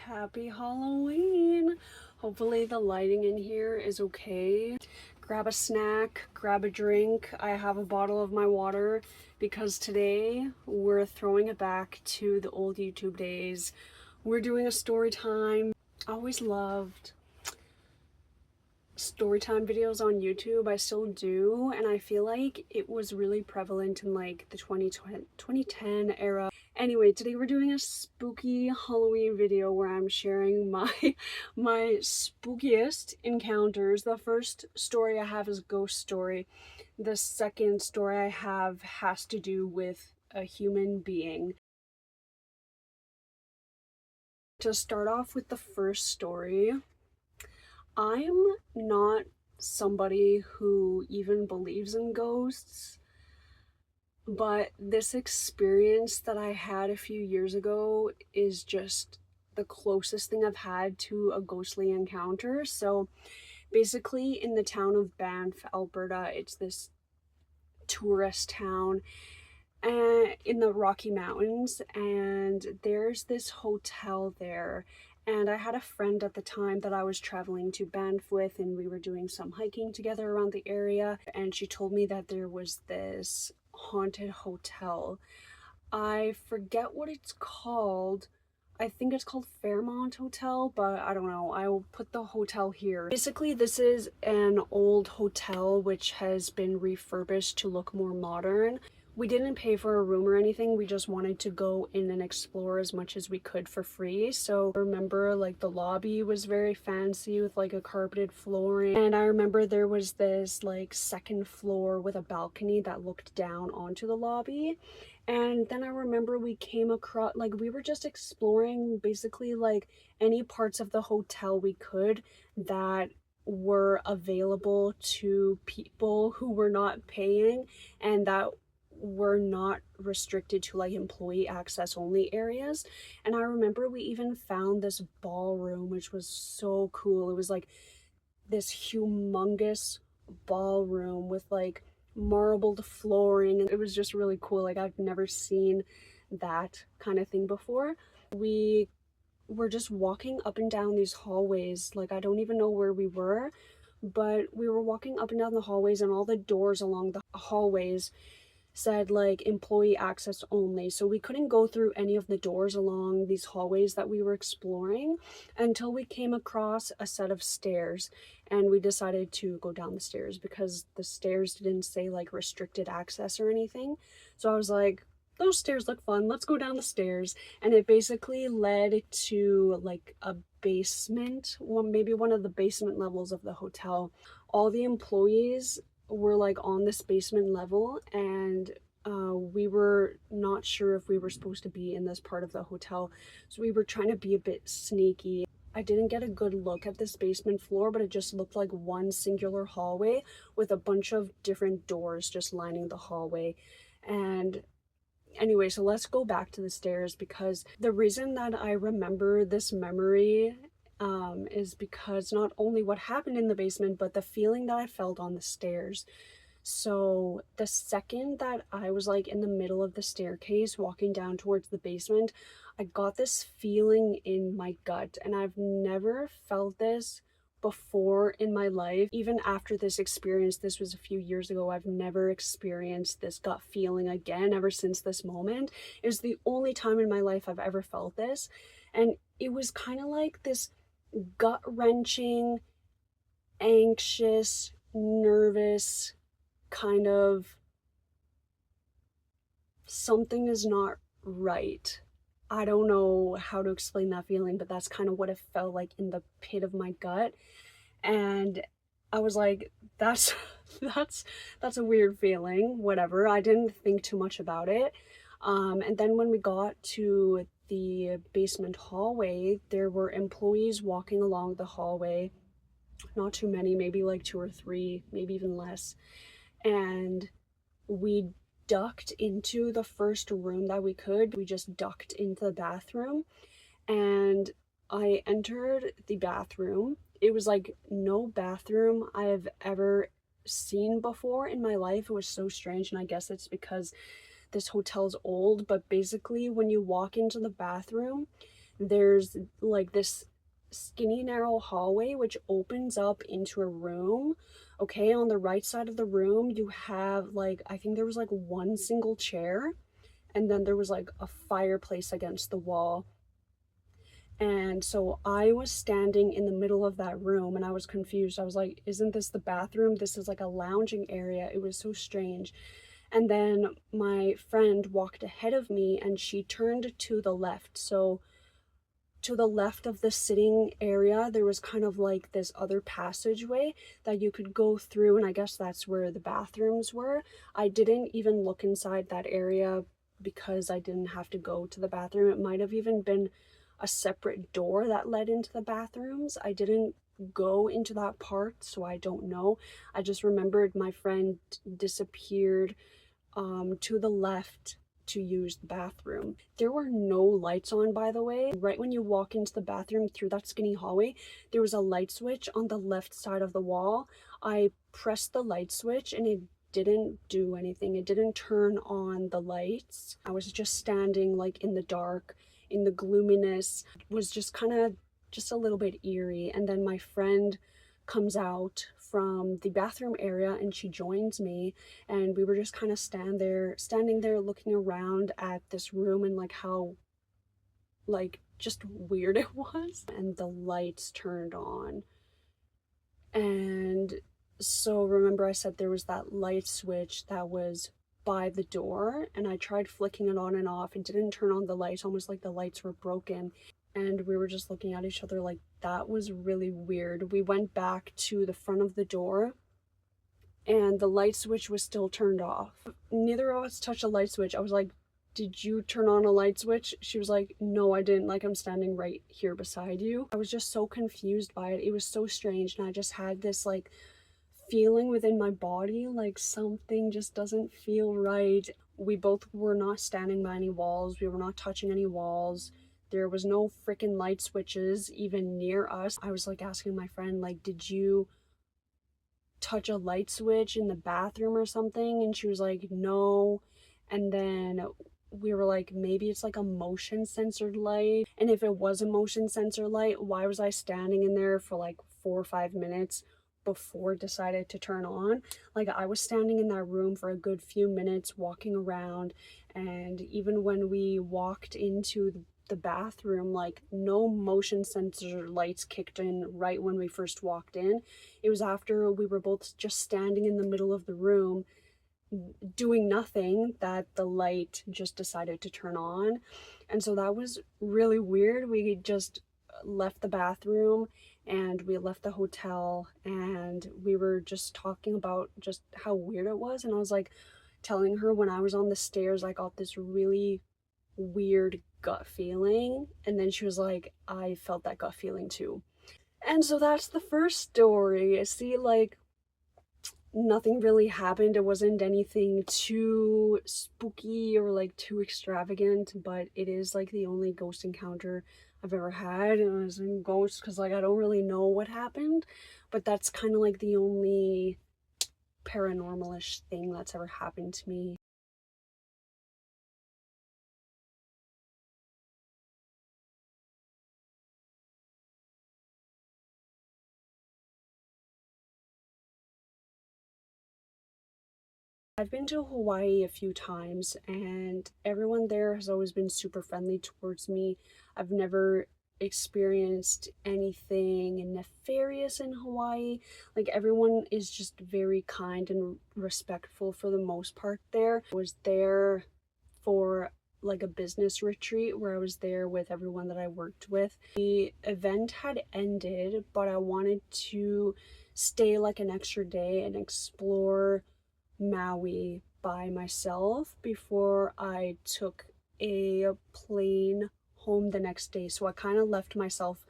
Happy Halloween! Hopefully the lighting in here is okay. Grab a snack, grab a drink. I have a bottle of my water because today we're throwing it back to the old YouTube days. We're doing a story time. I always loved storytime videos on YouTube. I still do, and I feel like it was really prevalent in like the 2010 era. Anyway, today we're doing a spooky Halloween video where I'm sharing my spookiest encounters. The first story I have is a ghost story. The second story I have has to do with a human being. To start off with the first story, I'm not somebody who even believes in ghosts, but this experience that I had a few years ago is just the closest thing I've had to a ghostly encounter. So basically in the town of Banff, Alberta, it's this tourist town in the Rocky Mountains, and there's this hotel there. And I had a friend at the time that I was traveling to Banff with, and we were doing some hiking together around the area, and she told me that there was this haunted hotel. I forget what it's called. I think it's called Fairmont Hotel, but I don't know. I will put the hotel here. Basically, this is an old hotel which has been refurbished to look more modern. We didn't pay for a room or anything. We just wanted to go in and explore as much as we could for free. So I remember like the lobby was very fancy with like a carpeted flooring. And I remember there was this like second floor with a balcony that looked down onto the lobby. And then I remember we came across, like we were just exploring basically like any parts of the hotel we could that were available to people who were not paying and that were not restricted to like employee access only areas. And I remember we even found this ballroom which was so cool. It was like this humongous ballroom with like marbled flooring, and it was just really cool. Like I've never seen that kind of thing before. We were just walking up and down these hallways. Like I don't even know where we were, but we were walking up and down the hallways, and all the doors along the hallways said like employee access only. So we couldn't go through any of the doors along these hallways that we were exploring until we came across a set of stairs, and we decided to go down the stairs because the stairs didn't say like restricted access or anything. So I was like, those stairs look fun, let's go down the stairs. And it basically led to like a basement, maybe one of the basement levels of the hotel. All the employees were like on this basement level, and we were not sure if we were supposed to be in this part of the hotel, so we were trying to be a bit sneaky. I didn't get a good look at this basement floor, but it just looked like one singular hallway with a bunch of different doors just lining the hallway. And anyway, so let's go back to the stairs, because the reason that I remember this memory is because not only what happened in the basement, but the feeling that I felt on the stairs. So the second that I was like in the middle of the staircase walking down towards the basement, I got this feeling in my gut, and I've never felt this before in my life. Even after this experience, this was a few years ago, I've never experienced this gut feeling again ever since this moment. It was the only time in my life I've ever felt this, and it was kind of like this gut-wrenching, anxious, nervous kind of something is not right. I don't know how to explain that feeling, but that's kind of what it felt like in the pit of my gut. And I was like, that's that's a weird feeling, whatever. I didn't think too much about it. And then when we got to the basement hallway, there were employees walking along the hallway. Not too many, maybe like 2 or 3, maybe even less. And we ducked into the first room that we could. We just ducked into the bathroom, and I entered the bathroom. It was like no bathroom I have ever seen before in my life. It was so strange, and I guess it's because this hotel's old, but basically when you walk into the bathroom, there's like this skinny narrow hallway which opens up into a room. Okay, on the right side of the room you have like, I think there was like one single chair, and then there was like a fireplace against the wall. And so I was standing in the middle of that room and I was confused. I was like, isn't this the bathroom? This is like a lounging area. It was so strange. And then my friend walked ahead of me and she turned to the left. So to the left of the sitting area, there was kind of like this other passageway that you could go through, and I guess that's where the bathrooms were. I didn't even look inside that area because I didn't have to go to the bathroom. It might have even been a separate door that led into the bathrooms. I didn't go into that part, so I don't know. I just remembered my friend disappeared to the left to use the bathroom. There were no lights on, by the way. Right when you walk into the bathroom through that skinny hallway, there was a light switch on the left side of the wall. I pressed the light switch and it didn't do anything. It didn't turn on the lights. I was just standing like in the dark, in the gloominess. It was just kind of just a little bit eerie. And then my friend comes out from the bathroom area and she joins me, and we were just kind of standing there looking around at this room and like how like just weird it was. And the lights turned on, and so remember I said there was that light switch that was by the door, and I tried flicking it on and off. It didn't turn on the lights, almost like the lights were broken. And we were just looking at each other like, that was really weird. We went back to the front of the door and the light switch was still turned off. Neither of us touched a light switch. I was like, did you turn on a light switch? She was like, no, I didn't. Like, I'm standing right here beside you. I was just so confused by it. It was so strange. And I just had this like feeling within my body, like something just doesn't feel right. We both were not standing by any walls. We were not touching any walls. There was no freaking light switches even near us. I was like asking my friend, like, did you touch a light switch in the bathroom or something? And she was like, no. And then we were like, maybe it's like a motion censored light. And if it was a motion sensor light, why was I standing in there for like 4 or 5 minutes before it decided to turn on? Like, I was standing in that room for a good few minutes walking around, and even when we walked into the bathroom, like no motion sensor lights kicked in right when we first walked in. It was after we were both just standing in the middle of the room doing nothing that the light just decided to turn on. And so that was really weird. We just left the bathroom and we left the hotel, and we were just talking about just how weird it was. And I was like telling her, when I was on the stairs, I got this really weird gut feeling. And then she was like, I felt that gut feeling too. And so that's the first story. See, like, nothing really happened. It wasn't anything too spooky or like too extravagant, but it is like the only ghost encounter I've ever had. And it was a ghost because like I don't really know what happened, but that's kind of like the only paranormalish thing that's ever happened to me. I've been to Hawaii a few times, and everyone there has always been super friendly towards me. I've never experienced anything nefarious in Hawaii. Like, everyone is just very kind and respectful for the most part there. I was there for like a business retreat where I was there with everyone that I worked with. The event had ended, but I wanted to stay like an extra day and explore Maui by myself before I took a plane home the next day. So I kind of left myself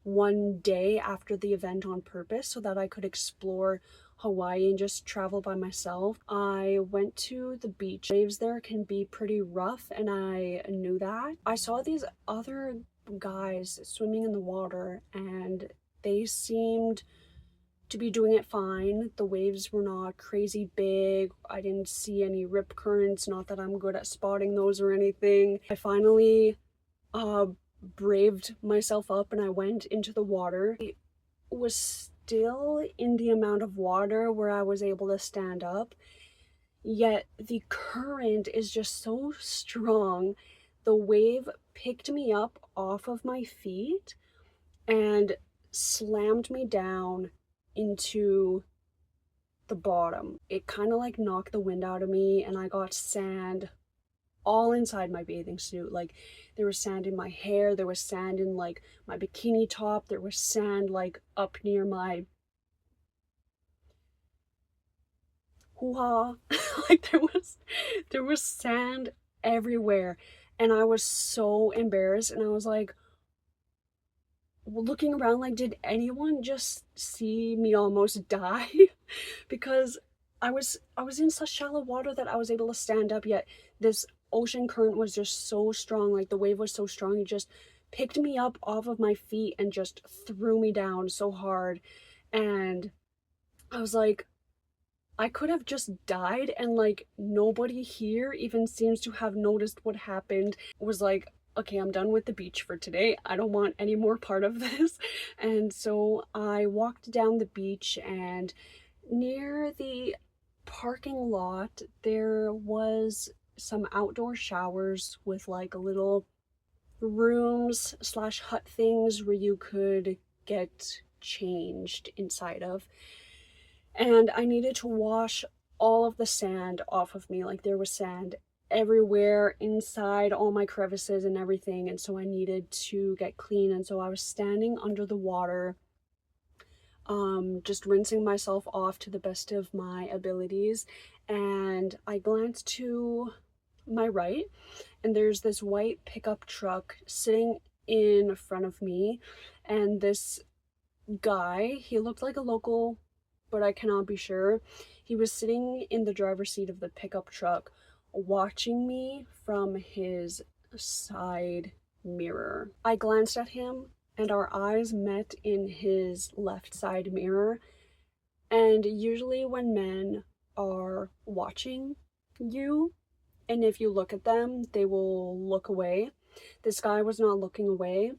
one day after the event on purpose so that I could explore Hawaii and just travel by myself. I went to the beach. Waves there can be pretty rough, and I knew that. I saw these other guys swimming in the water, and they seemed to be doing it fine. The waves were not crazy big. I didn't see any rip currents, not that I'm good at spotting those or anything. I finally braved myself up and I went into the water. It was still in the amount of water where I was able to stand up, yet the current is just so strong. The wave picked me up off of my feet and slammed me down into the bottom. It kind of like knocked the wind out of me, and I got sand all inside my bathing suit. Like, there was sand in my hair, there was sand in like my bikini top, there was sand like up near my hoo-ha. Like, there was sand everywhere, and I was so embarrassed, and I was like looking around like, did anyone just see me almost die? Because I was in such shallow water that I was able to stand up, yet this ocean current was just so strong, like the wave was so strong, it just picked me up off of my feet and just threw me down so hard. And I was like, I could have just died, and like nobody here even seems to have noticed what happened. It was like, okay, I'm done with the beach for today. I don't want any more part of this. And so I walked down the beach, and near the parking lot there was some outdoor showers with like little rooms slash hut things where you could get changed inside of. And I needed to wash all of the sand off of me. Like, there was sand everywhere inside all my crevices and everything, and so I needed to get clean. And so I was standing under the water, just rinsing myself off to the best of my abilities, and I glanced to my right, and there's this white pickup truck sitting in front of me, and this guy, he looked like a local, but I cannot be sure. He was sitting in the driver's seat of the pickup truck, watching me from his side mirror. I glanced at him, and our eyes met in his left side mirror. And usually when men are watching you, and if you look at them, they will look away. This guy was not looking away.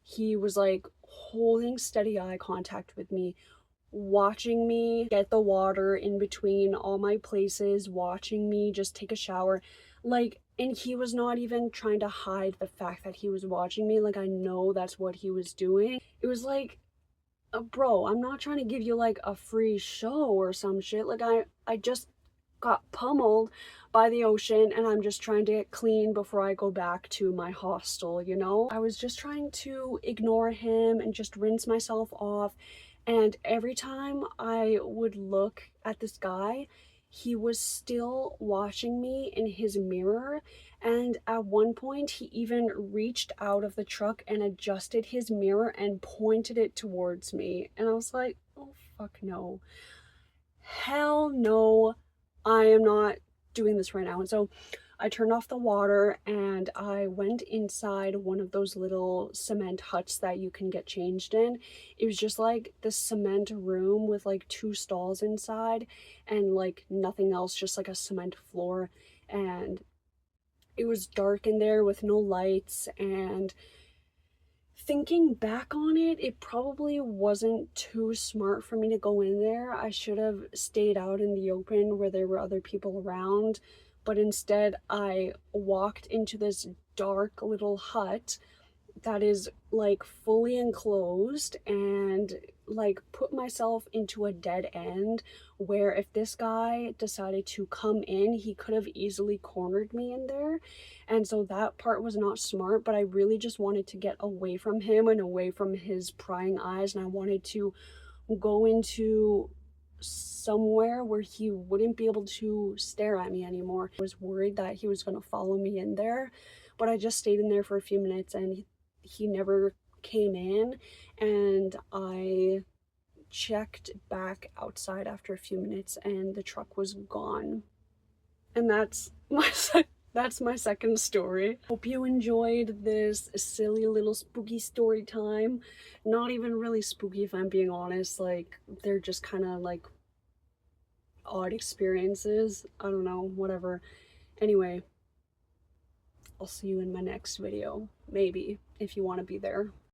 He was like holding steady eye contact with me, watching me get the water in between all my places, watching me just take a shower. Like, and he was not even trying to hide the fact that he was watching me. Like, I know that's what he was doing. It was like, bro, I'm not trying to give you like a free show or some shit. Like, I just got pummeled by the ocean, and I'm just trying to get clean before I go back to my hostel, you know? I was just trying to ignore him and just rinse myself off. And every time I would look at this guy, he was still watching me in his mirror. And at one point, he even reached out of the truck and adjusted his mirror and pointed it towards me. And I was like, oh, fuck no. Hell no. I am not doing this right now. And so I turned off the water and I went inside one of those little cement huts that you can get changed in. It was just like this cement room with like 2 stalls inside and like nothing else, just like a cement floor. And it was dark in there with no lights. And thinking back on it, it probably wasn't too smart for me to go in there. I should have stayed out in the open where there were other people around. But instead, I walked into this dark little hut that is like fully enclosed, and like put myself into a dead end where if this guy decided to come in, he could have easily cornered me in there. And so that part was not smart, but I really just wanted to get away from him and away from his prying eyes, and I wanted to go into somewhere where he wouldn't be able to stare at me anymore. I was worried that he was going to follow me in there, but I just stayed in there for a few minutes and he never came in, and I checked back outside after a few minutes and the truck was gone. And that's my second story. Hope you enjoyed this silly little spooky story time. Not even really spooky, if I'm being honest. Like, they're just kind of like odd experiences. I don't know, whatever. Anyway, I'll see you in my next video, maybe, if you want to be there.